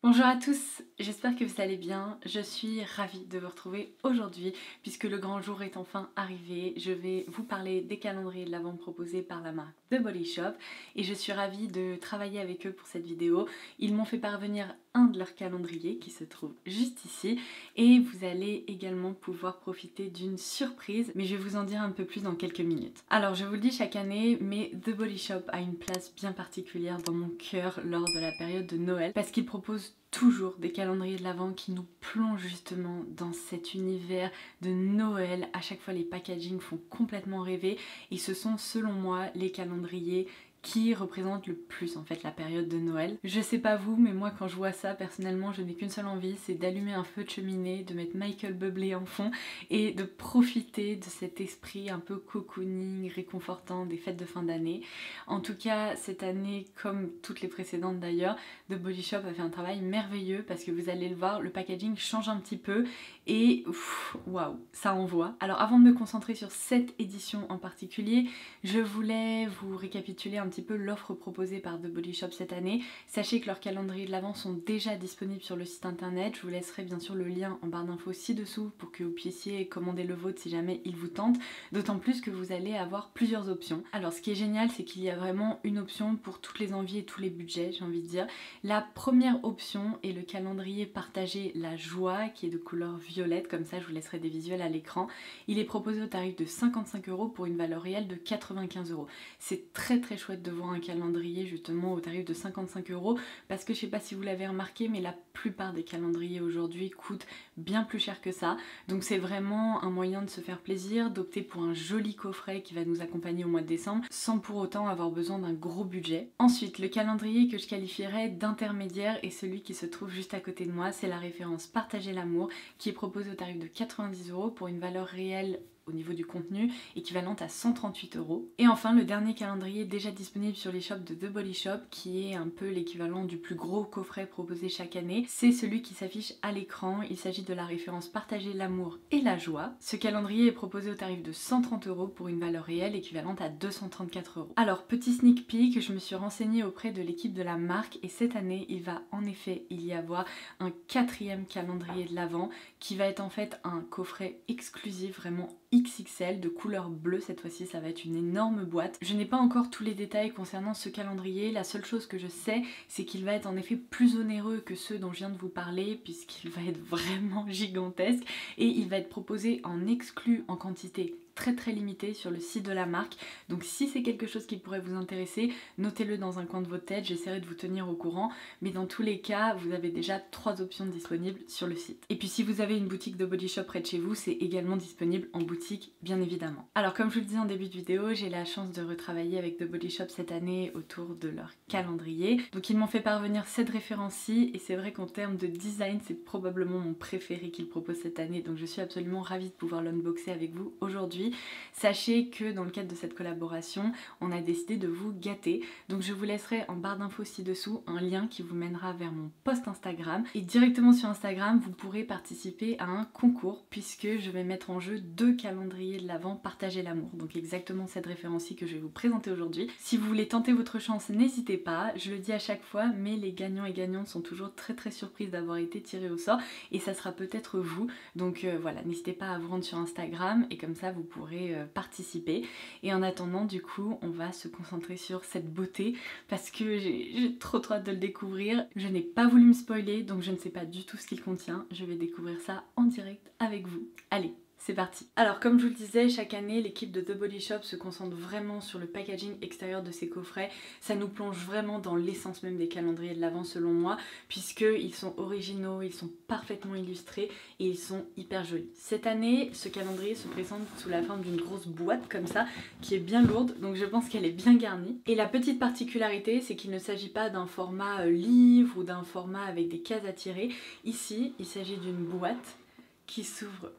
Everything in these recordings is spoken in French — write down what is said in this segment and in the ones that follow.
Bonjour à tous, j'espère que vous allez bien. Je suis ravie de vous retrouver aujourd'hui puisque le grand jour est enfin arrivé. Je vais vous parler des calendriers de l'Avent proposés par la marque The Body Shop et je suis ravie de travailler avec eux pour cette vidéo. Ils m'ont fait parvenir un de leurs calendriers qui se trouve juste ici et vous allez également pouvoir profiter d'une surprise, mais je vais vous en dire un peu plus dans quelques minutes. Alors je vous le dis chaque année, mais The Body Shop a une place bien particulière dans mon cœur lors de la période de Noël parce qu'ils proposent toujours des calendriers de l'Avent qui nous plongent justement dans cet univers de Noël. À chaque fois les packagings font complètement rêver et ce sont selon moi les calendriers qui représente le plus en fait la période de Noël. Je sais pas vous, mais moi quand je vois ça personnellement je n'ai qu'une seule envie, c'est d'allumer un feu de cheminée, de mettre Michael Bublé en fond et de profiter de cet esprit un peu cocooning, réconfortant des fêtes de fin d'année. En tout cas cette année, comme toutes les précédentes d'ailleurs, The Body Shop a fait un travail merveilleux parce que vous allez le voir, le packaging change un petit peu et waouh, ça envoie. Alors avant de me concentrer sur cette édition en particulier, je voulais vous récapituler un petit peu l'offre proposée par The Body Shop cette année. Sachez que leurs calendriers de l'Avent sont déjà disponibles sur le site internet. Je vous laisserai bien sûr le lien en barre d'infos ci-dessous pour que vous puissiez commander le vôtre si jamais il vous tente. D'autant plus que vous allez avoir plusieurs options. Alors ce qui est génial, c'est qu'il y a vraiment une option pour toutes les envies et tous les budgets, j'ai envie de dire. La première option est le calendrier partagé La Joie qui est de couleur violette, comme ça je vous laisserai des visuels à l'écran. Il est proposé au tarif de 55 € pour une valeur réelle de 95 €. C'est très chouette de voir un calendrier justement au tarif de 55 € parce que je sais pas si vous l'avez remarqué, mais la plupart des calendriers aujourd'hui coûtent bien plus cher que ça. Donc c'est vraiment un moyen de se faire plaisir, d'opter pour un joli coffret qui va nous accompagner au mois de décembre sans pour autant avoir besoin d'un gros budget. Ensuite, le calendrier que je qualifierais d'intermédiaire est celui qui se trouve juste à côté de moi, c'est la référence Partager l'amour qui est proposée au tarif de 90 € pour une valeur réelle au niveau du contenu équivalente à 138 €. Et enfin le dernier calendrier déjà disponible sur les shops de The Body Shop qui est un peu l'équivalent du plus gros coffret proposé chaque année, c'est celui qui s'affiche à l'écran. Il s'agit de la référence Partager l'amour et la joie. Ce calendrier est proposé au tarif de 130 € pour une valeur réelle équivalente à 234 €. Alors petit sneak peek, je me suis renseignée auprès de l'équipe de la marque et cette année il va en effet y avoir un quatrième calendrier de l'Avent qui va être en fait un coffret exclusif vraiment XXL de couleur bleue. Cette fois-ci ça va être une énorme boîte. Je n'ai pas encore tous les détails concernant ce calendrier. La seule chose que je sais, c'est qu'il va être en effet plus onéreux que ceux dont je viens de vous parler puisqu'il va être vraiment gigantesque et il va être proposé en exclu en quantité très limitée sur le site de la marque. Donc si c'est quelque chose qui pourrait vous intéresser, notez-le dans un coin de votre tête, j'essaierai de vous tenir au courant, mais dans tous les cas vous avez déjà 3 options disponibles sur le site. Et puis si vous avez une boutique de Body Shop près de chez vous, c'est également disponible en boutique bien évidemment. Alors comme je vous le disais en début de vidéo, j'ai la chance de retravailler avec The Body Shop cette année autour de leur calendrier. Donc ils m'ont fait parvenir cette référence-ci et c'est vrai qu'en termes de design c'est probablement mon préféré qu'ils proposent cette année, donc je suis absolument ravie de pouvoir l'unboxer avec vous aujourd'hui. Sachez que dans le cadre de cette collaboration, on a décidé de vous gâter. Donc je vous laisserai en barre d'infos ci-dessous un lien qui vous mènera vers mon post Instagram. Et directement sur Instagram, vous pourrez participer à un concours puisque je vais mettre en jeu 2 calendriers de l'Avent Partager l'amour. Donc exactement cette référence-ci que je vais vous présenter aujourd'hui. Si vous voulez tenter votre chance, n'hésitez pas. Je le dis à chaque fois, mais les gagnants et gagnantes sont toujours très surprises d'avoir été tirés au sort. Et ça sera peut-être vous. Donc voilà, n'hésitez pas à vous rendre sur Instagram et comme ça vous pourrez participer. Et en attendant du coup on va se concentrer sur cette beauté parce que j'ai trop hâte de le découvrir. Je n'ai pas voulu me spoiler donc je ne sais pas du tout ce qu'il contient. Je vais découvrir ça en direct avec vous. Allez, c'est parti. Alors comme je vous le disais, chaque année l'équipe de The Body Shop se concentre vraiment sur le packaging extérieur de ces coffrets. Ça nous plonge vraiment dans l'essence même des calendriers de l'Avent selon moi, puisqu'ils sont originaux, ils sont parfaitement illustrés et ils sont hyper jolis. Cette année, ce calendrier se présente sous la forme d'une grosse boîte comme ça, qui est bien lourde, donc je pense qu'elle est bien garnie. Et la petite particularité, c'est qu'il ne s'agit pas d'un format livre ou d'un format avec des cases à tirer. Ici, il s'agit d'une boîte qui s'ouvre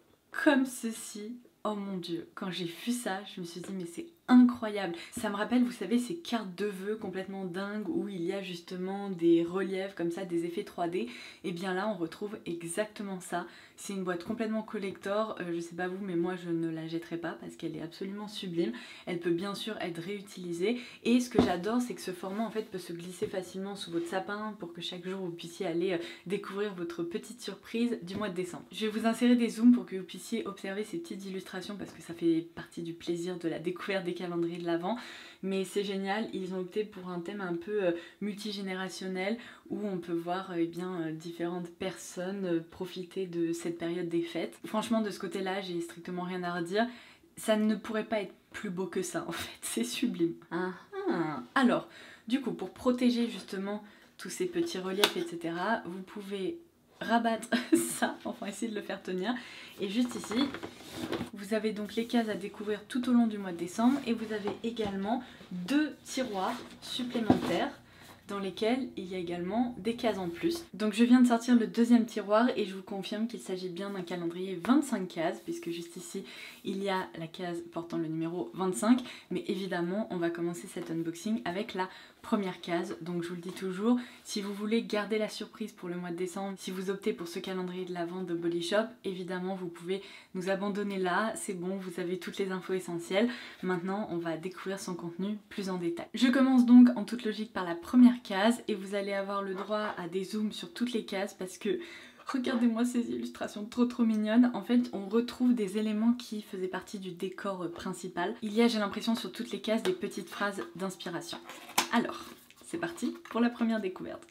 comme ceci. Oh mon dieu, quand j'ai vu ça, je me suis dit mais c'est incroyable. Ça me rappelle, vous savez, ces cartes de vœux complètement dingues où il y a justement des reliefs comme ça, des effets 3D. Et bien là, on retrouve exactement ça. C'est une boîte complètement collector. Je sais pas vous, mais moi, je ne la jetterai pas parce qu'elle est absolument sublime. Elle peut bien sûr être réutilisée. Et ce que j'adore, c'est que ce format, en fait, peut se glisser facilement sous votre sapin pour que chaque jour, vous puissiez aller découvrir votre petite surprise du mois de décembre. Je vais vous insérer des zooms pour que vous puissiez observer ces petites illustrations parce que ça fait partie du plaisir de la découverte des calendriers de l'Avent. Mais c'est génial, ils ont opté pour un thème un peu multigénérationnel où on peut voir différentes personnes profiter de cette période des fêtes. Franchement, de ce côté-là, j'ai strictement rien à redire. Ça ne pourrait pas être plus beau que ça en fait, c'est sublime. Alors, du coup, pour protéger justement tous ces petits reliefs, etc., vous pouvez rabattre ça, enfin essayer de le faire tenir. Et juste ici, vous avez donc les cases à découvrir tout au long du mois de décembre et vous avez également 2 tiroirs supplémentaires dans lesquels il y a également des cases en plus. Donc je viens de sortir le deuxième tiroir et je vous confirme qu'il s'agit bien d'un calendrier 25 cases puisque juste ici il y a la case portant le numéro 25, mais évidemment on va commencer cet unboxing avec la première case. Donc je vous le dis toujours, si vous voulez garder la surprise pour le mois de décembre, si vous optez pour ce calendrier de l'Avent de Body Shop, évidemment vous pouvez nous abandonner là, c'est bon, vous avez toutes les infos essentielles. Maintenant on va découvrir son contenu plus en détail. Je commence donc en toute logique par la première case et vous allez avoir le droit à des zooms sur toutes les cases parce que regardez-moi ces illustrations trop mignonnes. En fait, on retrouve des éléments qui faisaient partie du décor principal. Il y a, j'ai l'impression, sur toutes les cases des petites phrases d'inspiration. Alors, c'est parti pour la première découverte.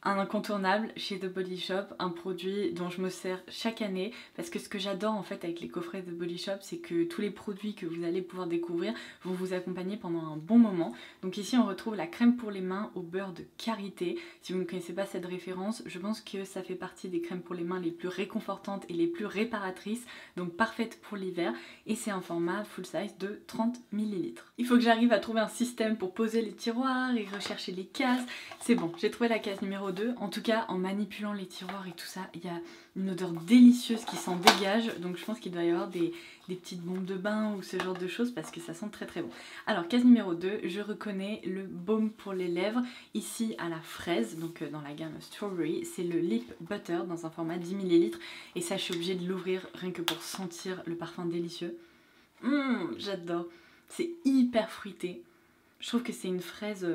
Un incontournable chez The Body Shop, un produit dont je me sers chaque année parce que ce que j'adore en fait avec les coffrets de Body Shop, c'est que tous les produits que vous allez pouvoir découvrir vont vous accompagner pendant un bon moment. Donc ici on retrouve la crème pour les mains au beurre de karité. Si vous ne connaissez pas cette référence, je pense que ça fait partie des crèmes pour les mains les plus réconfortantes et les plus réparatrices, donc parfaite pour l'hiver, et c'est un format full size de 30 ml. Il faut que j'arrive à trouver un système pour poser les tiroirs et rechercher les cases. C'est bon, j'ai trouvé la case numéro 2. En tout cas, en manipulant les tiroirs et tout ça, il y a une odeur délicieuse qui s'en dégage. Donc je pense qu'il doit y avoir des petites bombes de bain ou ce genre de choses parce que ça sent très bon. Alors, case numéro 2, je reconnais le baume pour les lèvres. Ici, à la fraise, donc dans la gamme Strawberry, c'est le Lip Butter dans un format 10 ml. Et ça, je suis obligée de l'ouvrir rien que pour sentir le parfum délicieux. J'adore. C'est hyper fruité. Je trouve que c'est une fraise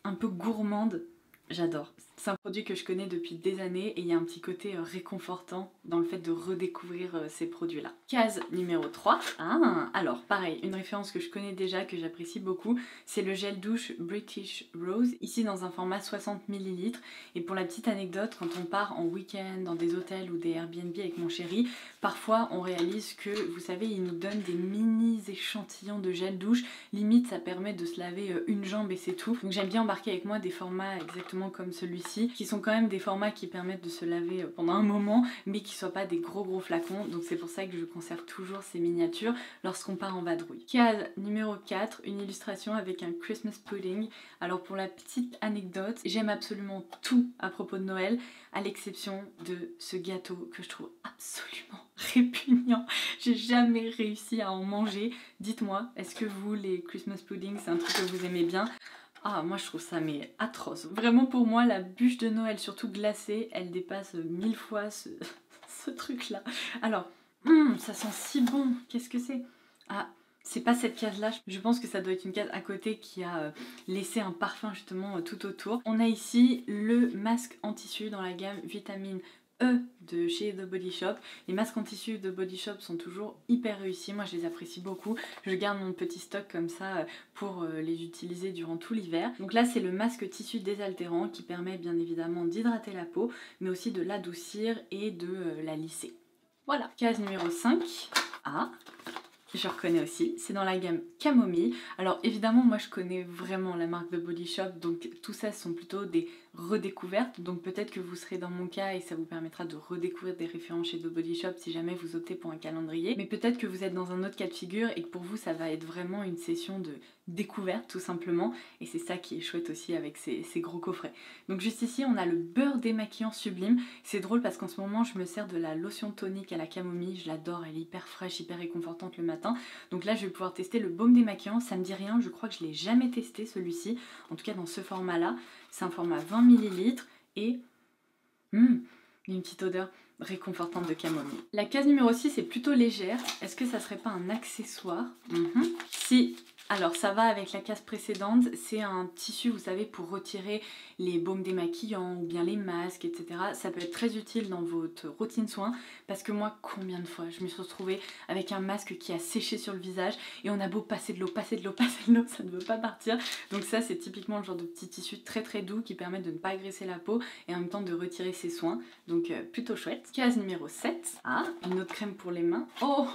un peu gourmande. J'adore. C'est un produit que je connais depuis des années et il y a un petit côté réconfortant dans le fait de redécouvrir ces produits-là. Case numéro 3. Alors pareil, une référence que je connais déjà, que j'apprécie beaucoup, c'est le gel douche British Rose, ici dans un format 60 ml. Et pour la petite anecdote, quand on part en week-end dans des hôtels ou des Airbnb avec mon chéri, parfois on réalise que, vous savez, ils nous donnent des mini échantillons de gel douche. Limite, ça permet de se laver une jambe et c'est tout. Donc j'aime bien embarquer avec moi des formats exactement comme celui-ci, qui sont quand même des formats qui permettent de se laver pendant un moment, mais qui soient pas des gros flacons. Donc c'est pour ça que je conserve toujours ces miniatures lorsqu'on part en vadrouille. Case numéro 4, une illustration avec un Christmas pudding. Alors pour la petite anecdote, j'aime absolument tout à propos de Noël, à l'exception de ce gâteau que je trouve absolument répugnant. J'ai jamais réussi à en manger. Dites-moi, est-ce que vous, les Christmas puddings, c'est un truc que vous aimez bien? Ah, moi je trouve ça mais atroce. Vraiment pour moi, la bûche de Noël, surtout glacée, elle dépasse 1000 fois ce truc-là. Alors, ça sent si bon. Qu'est-ce que c'est? Ah, c'est pas cette case-là. Je pense que ça doit être une case à côté qui a laissé un parfum justement tout autour. On a ici le masque en tissu dans la gamme Vitamine E de chez The Body Shop. Les masques en tissu de Body Shop sont toujours hyper réussis, moi je les apprécie beaucoup. Je garde mon petit stock comme ça pour les utiliser durant tout l'hiver. Donc là c'est le masque tissu désaltérant qui permet bien évidemment d'hydrater la peau, mais aussi de l'adoucir et de la lisser. Voilà, case numéro 5. Je reconnais aussi, c'est dans la gamme Camomille. Alors évidemment moi je connais vraiment la marque de Body Shop, donc tout ça ce sont plutôt des redécouvertes, donc peut-être que vous serez dans mon cas et ça vous permettra de redécouvrir des références chez The Body Shop si jamais vous optez pour un calendrier, mais peut-être que vous êtes dans un autre cas de figure et que pour vous ça va être vraiment une session de découverte tout simplement, et c'est ça qui est chouette aussi avec ces gros coffrets. Donc juste ici on a le beurre démaquillant sublime. C'est drôle parce qu'en ce moment je me sers de la lotion tonique à la camomille, je l'adore, elle est hyper fraîche, hyper réconfortante le matin. Donc là je vais pouvoir tester le baume démaquillant, ça me dit rien, je crois que je l'ai jamais testé celui-ci, en tout cas dans ce format là. C'est un format 20 ml et il y a une petite odeur réconfortante de camomille. La case numéro 6 est plutôt légère. Est-ce que ça serait pas un accessoire? Si. Alors ça va avec la case précédente, c'est un tissu, vous savez, pour retirer les baumes démaquillants ou bien les masques, etc. Ça peut être très utile dans votre routine soin, parce que moi, combien de fois je me suis retrouvée avec un masque qui a séché sur le visage et on a beau passer de l'eau, passer de l'eau, passer de l'eau, ça ne veut pas partir. Donc ça, c'est typiquement le genre de petit tissu très très doux qui permet de ne pas agresser la peau et en même temps de retirer ses soins. Donc plutôt chouette. Case numéro 7. Ah, une autre crème pour les mains. Oh!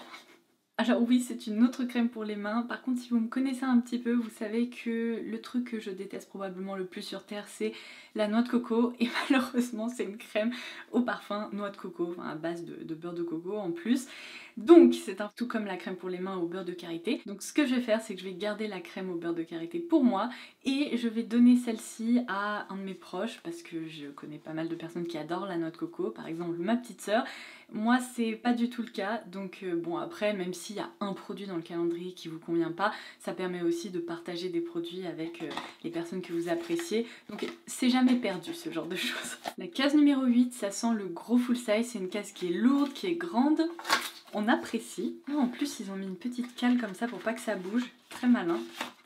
Alors oui, c'est une autre crème pour les mains. Par contre, si vous me connaissez un petit peu, vous savez que le truc que je déteste probablement le plus sur terre, c'est la noix de coco. Et malheureusement, c'est une crème au parfum noix de coco, enfin à base de beurre de coco en plus. Donc c'est un tout comme la crème pour les mains au beurre de karité. Donc ce que je vais faire, c'est que je vais garder la crème au beurre de karité pour moi et je vais donner celle-ci à un de mes proches parce que je connais pas mal de personnes qui adorent la noix de coco, par exemple ma petite sœur. Moi c'est pas du tout le cas, donc bon après même s'il y a un produit dans le calendrier qui vous convient pas, ça permet aussi de partager des produits avec les personnes que vous appréciez. Donc c'est jamais perdu ce genre de choses. La case numéro 8, ça sent le gros full size, c'est une case qui est lourde, qui est grande. On apprécie. En plus, ils ont mis une petite cale comme ça pour pas que ça bouge. Très malin.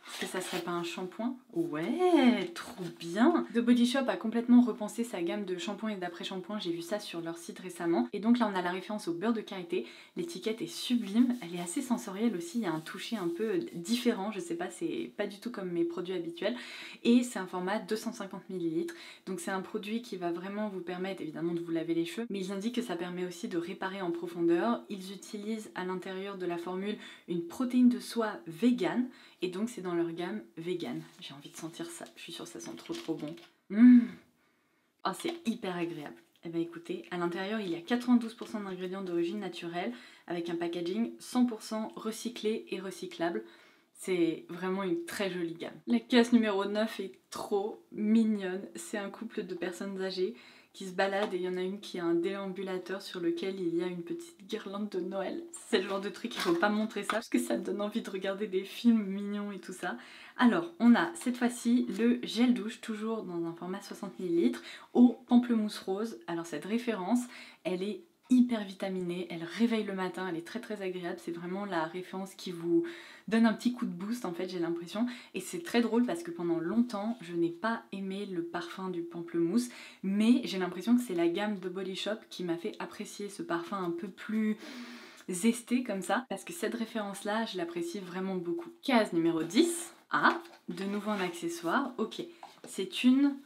Est-ce que ça serait pas un shampoing? Ouais, trop bien! The Body Shop a complètement repensé sa gamme de shampoings et d'après-shampoings, j'ai vu ça sur leur site récemment. Et donc là on a la référence au beurre de karité, l'étiquette est sublime, elle est assez sensorielle aussi, il y a un toucher un peu différent, je sais pas, c'est pas du tout comme mes produits habituels. Et c'est un format 250 ml, donc c'est un produit qui va vraiment vous permettre évidemment de vous laver les cheveux, mais ils indiquent que ça permet aussi de réparer en profondeur. Ils utilisent à l'intérieur de la formule une protéine de soie vegan, et donc c'est dans leur gamme vegan. J'ai envie de sentir ça, je suis sûre que ça sent trop bon. Oh, c'est hyper agréable. Eh bien écoutez, à l'intérieur il y a 92% d'ingrédients d'origine naturelle avec un packaging 100% recyclé et recyclable. C'est vraiment une très jolie gamme. La case numéro 9 est trop mignonne. C'est un couple de personnes âgées qui se baladent et il y en a une qui a un déambulateur sur lequel il y a une petite guirlande de Noël. C'est le genre de truc, il faut pas montrer ça parce que ça donne envie de regarder des films mignons et tout ça. Alors, on a cette fois-ci le gel douche, toujours dans un format 60 ml, au pamplemousse rose. Alors cette référence, elle est hyper vitaminée, elle réveille le matin, elle est très agréable, c'est vraiment la référence qui vous donne un petit coup de boost en fait, j'ai l'impression. Et c'est très drôle parce que pendant longtemps je n'ai pas aimé le parfum du pamplemousse, mais j'ai l'impression que c'est la gamme de Body Shop qui m'a fait apprécier ce parfum un peu plus zesté comme ça, parce que cette référence là je l'apprécie vraiment beaucoup. Case numéro 10, ah, de nouveau un accessoire, ok, c'est une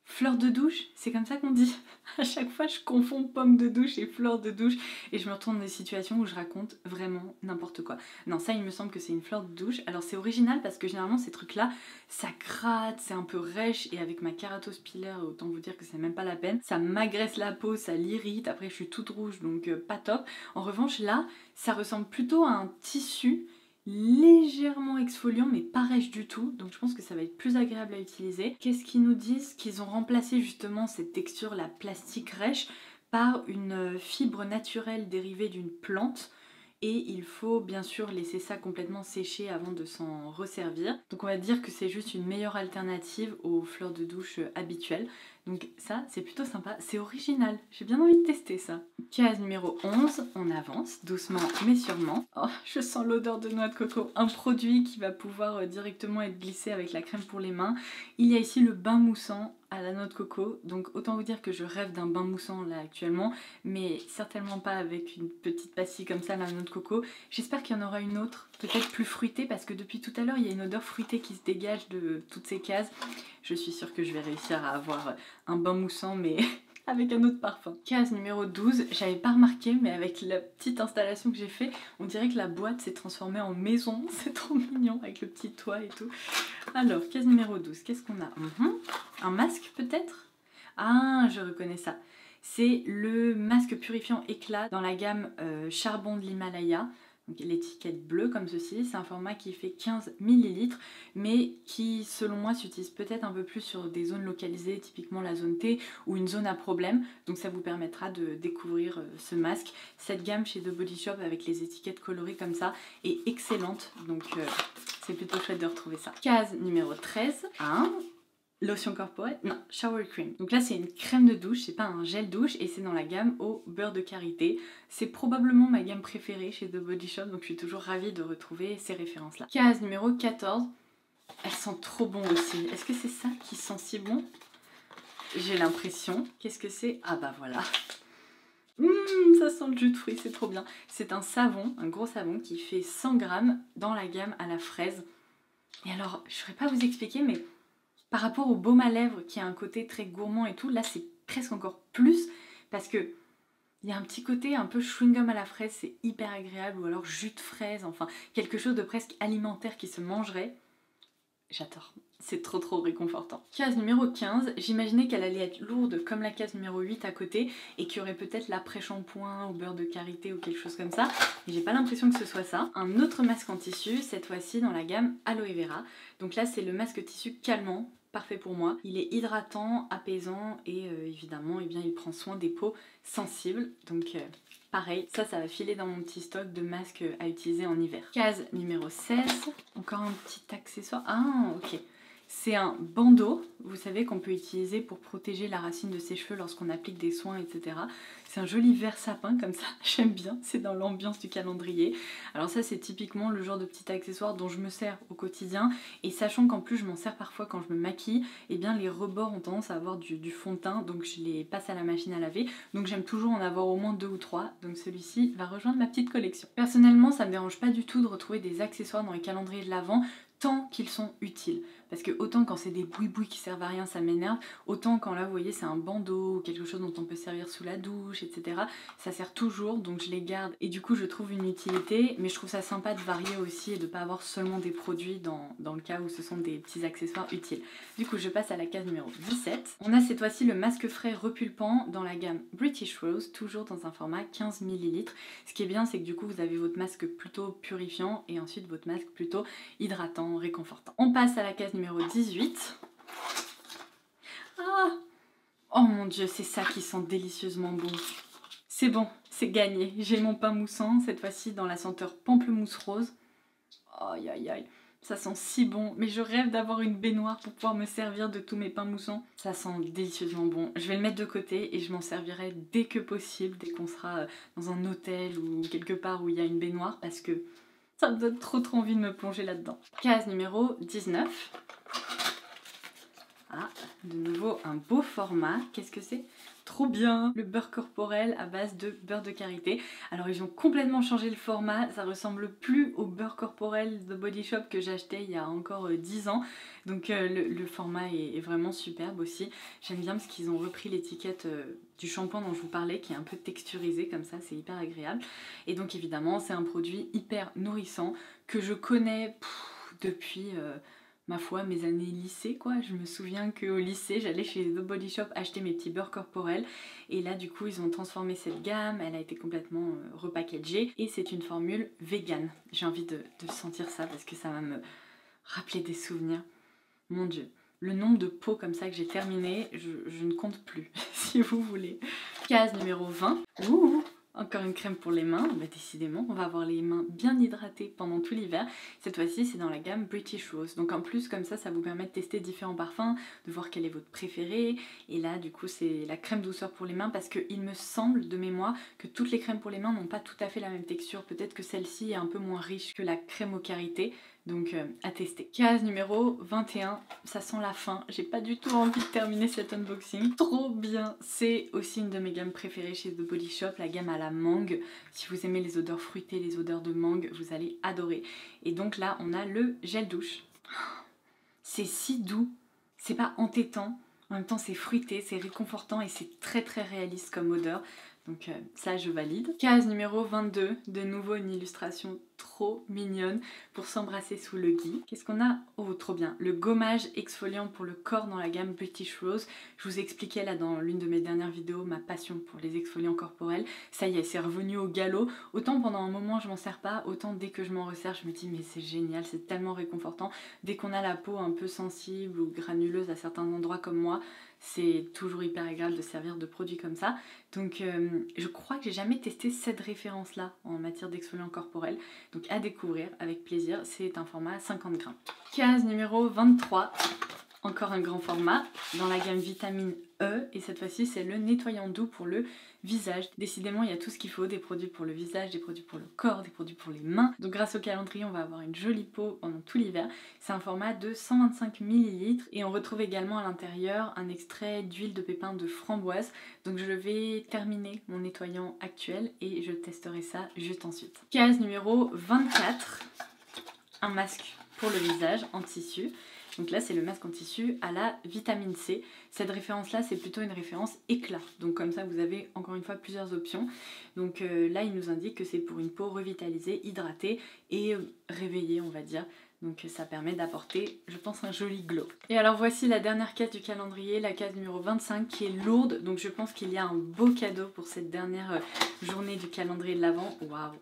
fleur de douche, c'est comme ça qu'on dit. À chaque fois je confonds pomme de douche et fleur de douche et je me retrouve dans des situations où je raconte vraiment n'importe quoi. Non, ça il me semble que c'est une fleur de douche. Alors c'est original parce que généralement ces trucs là ça gratte, c'est un peu rêche et avec ma kératospiller autant vous dire que c'est même pas la peine. Ça m'agresse la peau, ça l'irrite, après je suis toute rouge donc pas top. En revanche là ça ressemble plutôt à un tissu légèrement exfoliant mais pas rêche du tout, donc je pense que ça va être plus agréable à utiliser. Qu'est-ce qu'ils nous disent? Qu'ils ont remplacé justement cette texture, la plastique rêche, par une fibre naturelle dérivée d'une plante et il faut bien sûr laisser ça complètement sécher avant de s'en resservir. Donc on va dire que c'est juste une meilleure alternative aux fleurs de douche habituelles. Donc ça c'est plutôt sympa, c'est original, j'ai bien envie de tester ça. Case numéro 11, on avance doucement mais sûrement. Oh, je sens l'odeur de noix de coco, un produit qui va pouvoir directement être glissé avec la crème pour les mains. Il y a ici le bain moussant à la noix de coco, donc autant vous dire que je rêve d'un bain moussant là actuellement, mais certainement pas avec une petite pastille comme ça, la noix de coco. J'espère qu'il y en aura une autre, peut-être plus fruitée, parce que depuis tout à l'heure il y a une odeur fruitée qui se dégage de toutes ces cases. Je suis sûre que je vais réussir à avoir un bain moussant, mais avec un autre parfum. Case numéro 12, j'avais pas remarqué, mais avec la petite installation que j'ai fait, on dirait que la boîte s'est transformée en maison. C'est trop mignon avec le petit toit et tout. Alors, case numéro 12, qu'est-ce qu'on a? Un masque peut-être? Ah, je reconnais ça. C'est le masque purifiant éclat dans la gamme Charbon de l'Himalaya. Donc l'étiquette bleue comme ceci, c'est un format qui fait 15 millilitres, mais qui selon moi s'utilise peut-être un peu plus sur des zones localisées, typiquement la zone T ou une zone à problème. Donc ça vous permettra de découvrir ce masque. Cette gamme chez The Body Shop avec les étiquettes colorées comme ça est excellente, donc c'est plutôt chouette de retrouver ça. Case numéro 13, lotion corporelle, non, shower cream. Donc là c'est une crème de douche, c'est pas un gel douche et c'est dans la gamme au beurre de karité. C'est probablement ma gamme préférée chez The Body Shop, donc je suis toujours ravie de retrouver ces références là. Case numéro 14, elles sentent trop bon aussi. Est-ce que c'est ça qui sent si bon? J'ai l'impression. Qu'est-ce que c'est? Ah bah voilà. Ça sent le jus de fruits, c'est trop bien. C'est un savon, un gros savon qui fait 100 grammes dans la gamme à la fraise. Et alors, je ne saurais pas vous expliquer, mais par rapport au baume à lèvres qui a un côté très gourmand et tout, là c'est presque encore plus parce que il y a un petit côté un peu chewing-gum à la fraise, c'est hyper agréable, ou alors jus de fraise, enfin quelque chose de presque alimentaire qui se mangerait. J'adore, c'est trop réconfortant. Case numéro 15, j'imaginais qu'elle allait être lourde comme la case numéro 8 à côté et qu'il y aurait peut-être l'après-shampoing au beurre de karité ou quelque chose comme ça. Mais j'ai pas l'impression que ce soit ça. Un autre masque en tissu, cette fois-ci dans la gamme Aloe Vera. Donc là c'est le masque tissu calmant, parfait pour moi. Il est hydratant, apaisant et évidemment eh bien, il prend soin des peaux sensibles. Donc pareil, ça va filer dans mon petit stock de masques à utiliser en hiver. Case numéro 16, encore un petit accessoire. Ah ok, c'est un bandeau, vous savez qu'on peut utiliser pour protéger la racine de ses cheveux lorsqu'on applique des soins, etc. C'est un joli vert sapin comme ça, j'aime bien, c'est dans l'ambiance du calendrier. Alors ça c'est typiquement le genre de petit accessoire dont je me sers au quotidien, et sachant qu'en plus je m'en sers parfois quand je me maquille, et bien les rebords ont tendance à avoir du fond de teint, donc je les passe à la machine à laver, donc j'aime toujours en avoir au moins 2 ou 3, donc celui-ci va rejoindre ma petite collection. Personnellement ça me dérange pas du tout de retrouver des accessoires dans les calendriers de l'Avent, tant qu'ils sont utiles. Parce que autant quand c'est des boui-boui qui servent à rien ça m'énerve, autant quand là vous voyez c'est un bandeau ou quelque chose dont on peut servir sous la douche, etc. Ça sert toujours, donc je les garde et du coup je trouve une utilité, mais je trouve ça sympa de varier aussi et de pas avoir seulement des produits dans le cas où ce sont des petits accessoires utiles. Du coup je passe à la case numéro 17. On a cette fois-ci le masque frais repulpant dans la gamme British Rose, toujours dans un format 15 ml. Ce qui est bien c'est que du coup vous avez votre masque plutôt purifiant et ensuite votre masque plutôt hydratant, réconfortant. On passe à la case numéro 18. Ah! Oh mon dieu, c'est ça qui sent délicieusement bon. C'est bon, c'est gagné. J'ai mon pain moussant, cette fois-ci dans la senteur pamplemousse rose. Aïe aïe aïe, ça sent si bon. Mais je rêve d'avoir une baignoire pour pouvoir me servir de tous mes pains moussants. Ça sent délicieusement bon. Je vais le mettre de côté et je m'en servirai dès que possible, dès qu'on sera dans un hôtel ou quelque part où il y a une baignoire, parce que ça me donne trop envie de me plonger là-dedans. Case numéro 19. Ah, de nouveau un beau format. Qu'est-ce que c'est? Trop bien! Le beurre corporel à base de beurre de karité. Alors ils ont complètement changé le format, ça ressemble plus au beurre corporel de Body Shop que j'ai acheté il y a encore 10 ans. Donc le format est vraiment superbe aussi. J'aime bien parce qu'ils ont repris l'étiquette du shampoing dont je vous parlais qui est un peu texturisé comme ça, c'est hyper agréable. Et donc évidemment c'est un produit hyper nourrissant que je connais depuis... ma foi, mes années lycée quoi. Je me souviens qu'au lycée, j'allais chez The Body Shop acheter mes petits beurres corporels. Et là, du coup, ils ont transformé cette gamme. Elle a été complètement repackagée. Et c'est une formule vegan. J'ai envie de sentir ça parce que ça va me rappeler des souvenirs. Mon dieu. Le nombre de pots comme ça que j'ai terminé, je ne compte plus, si vous voulez. Case numéro 20. Ouh! Encore une crème pour les mains, bah décidément on va avoir les mains bien hydratées pendant tout l'hiver. Cette fois-ci c'est dans la gamme British Rose. Donc en plus comme ça vous permet de tester différents parfums, de voir quel est votre préféré. Et là du coup c'est la crème douceur pour les mains parce qu'il me semble de mémoire que toutes les crèmes pour les mains n'ont pas tout à fait la même texture. Peut-être que celle-ci est un peu moins riche que la crème au karité. Donc à tester. Case numéro 21, ça sent la fin. J'ai pas du tout envie de terminer cet unboxing. Trop bien. C'est aussi une de mes gammes préférées chez The Body Shop, la gamme à la mangue. Si vous aimez les odeurs fruitées, les odeurs de mangue, vous allez adorer. Et donc là, on a le gel douche. C'est si doux, c'est pas entêtant. En même temps, c'est fruité, c'est réconfortant et c'est très réaliste comme odeur. Donc ça je valide. Case numéro 22, de nouveau une illustration trop mignonne pour s'embrasser sous le gui. Qu'est-ce qu'on a? Oh trop bien, le gommage exfoliant pour le corps dans la gamme British Rose. Je vous expliquais là dans l'une de mes dernières vidéos ma passion pour les exfoliants corporels. Ça y est, c'est revenu au galop. Autant pendant un moment je m'en sers pas, autant dès que je m'en resserre je me dis mais c'est génial, c'est tellement réconfortant. Dès qu'on a la peau un peu sensible ou granuleuse à certains endroits comme moi, c'est toujours hyper agréable de servir de produits comme ça. Donc je crois que j'ai jamais testé cette référence là en matière d'exfoliant corporel. Donc à découvrir avec plaisir, c'est un format 50 grammes. Case numéro 23, encore un grand format dans la gamme vitamine E et cette fois-ci c'est le nettoyant doux pour le visage. Décidément il y a tout ce qu'il faut, des produits pour le visage, des produits pour le corps, des produits pour les mains. Donc grâce au calendrier on va avoir une jolie peau pendant tout l'hiver. C'est un format de 125 ml et on retrouve également à l'intérieur un extrait d'huile de pépins de framboise. Donc je vais terminer mon nettoyant actuel et je testerai ça juste ensuite. Case numéro 24, un masque pour le visage en tissu. Donc là c'est le masque en tissu à la vitamine C. Cette référence là c'est plutôt une référence éclat. Donc comme ça vous avez encore une fois plusieurs options. Donc là il nous indique que c'est pour une peau revitalisée, hydratée et réveillée on va dire. Donc ça permet d'apporter je pense un joli glow. Et alors voici la dernière case du calendrier, la case numéro 25 qui est lourde. Donc je pense qu'il y a un beau cadeau pour cette dernière journée du calendrier de l'Avent. Waouh!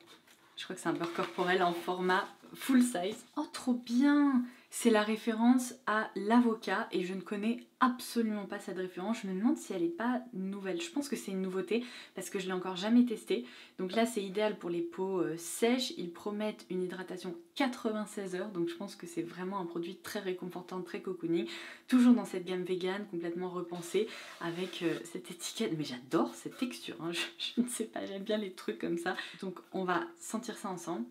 Je crois que c'est un beurre corporel en format full size. Oh trop bien! C'est la référence à l'avocat et je ne connais absolument pas cette référence. Je me demande si elle n'est pas nouvelle. Je pense que c'est une nouveauté parce que je ne l'ai encore jamais testée. Donc là c'est idéal pour les peaux sèches. Ils promettent une hydratation 96 heures. Donc je pense que c'est vraiment un produit très réconfortant, très cocooning. Toujours dans cette gamme vegan, complètement repensée avec cette étiquette. Mais j'adore cette texture, hein. Je ne sais pas, j'aime bien les trucs comme ça. Donc on va sentir ça ensemble.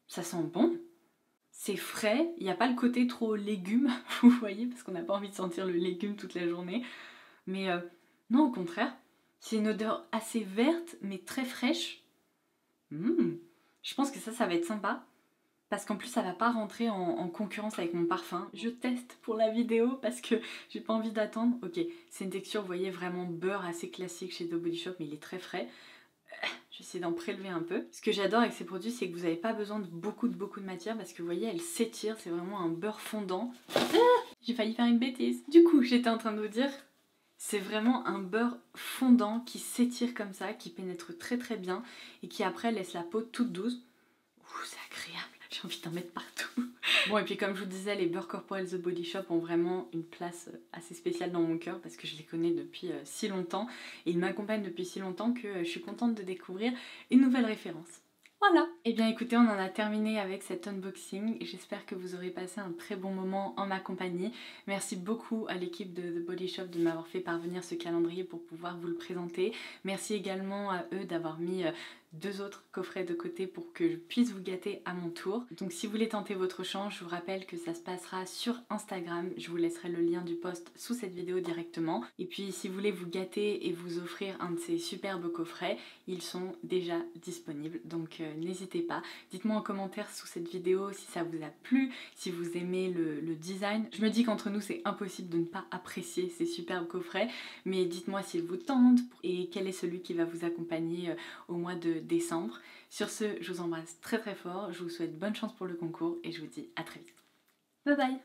Ça sent bon. C'est frais, il n'y a pas le côté trop légumes, vous voyez, parce qu'on n'a pas envie de sentir le légume toute la journée. Mais non, au contraire, c'est une odeur assez verte, mais très fraîche. Je pense que ça va être sympa, parce qu'en plus ça va pas rentrer en concurrence avec mon parfum. Je teste pour la vidéo, parce que j'ai pas envie d'attendre. Ok, c'est une texture, vous voyez, vraiment beurre assez classique chez The Body Shop, mais il est très frais. Je vais essayer d'en prélever un peu. Ce que j'adore avec ces produits, c'est que vous n'avez pas besoin de beaucoup de matière parce que vous voyez, elle s'étire, c'est vraiment un beurre fondant. J'ai failli faire une bêtise. Du coup, j'étais en train de vous dire, c'est vraiment un beurre fondant qui s'étire comme ça, qui pénètre très bien et qui après laisse la peau toute douce. Ouh, c'est agréable, j'ai envie d'en mettre partout. Bon et puis comme je vous disais, les beurres corporels The Body Shop ont vraiment une place assez spéciale dans mon cœur parce que je les connais depuis si longtemps et ils m'accompagnent depuis si longtemps que je suis contente de découvrir une nouvelle référence. Voilà. Et bien écoutez, on en a terminé avec cet unboxing. J'espère que vous aurez passé un très bon moment en ma compagnie. Merci beaucoup à l'équipe de The Body Shop de m'avoir fait parvenir ce calendrier pour pouvoir vous le présenter. Merci également à eux d'avoir mis 2 autres coffrets de côté pour que je puisse vous gâter à mon tour. Donc si vous voulez tenter votre chance, je vous rappelle que ça se passera sur Instagram. Je vous laisserai le lien du post sous cette vidéo directement. Et puis si vous voulez vous gâter et vous offrir un de ces superbes coffrets, ils sont déjà disponibles. Donc n'hésitez pas. Dites-moi en commentaire sous cette vidéo si ça vous a plu, si vous aimez le design. Je me dis qu'entre nous c'est impossible de ne pas apprécier ces superbes coffrets, mais dites-moi s'ils vous tentent et quel est celui qui va vous accompagner au mois de décembre. Sur ce, je vous embrasse très fort, je vous souhaite bonne chance pour le concours et je vous dis à très vite. Bye bye!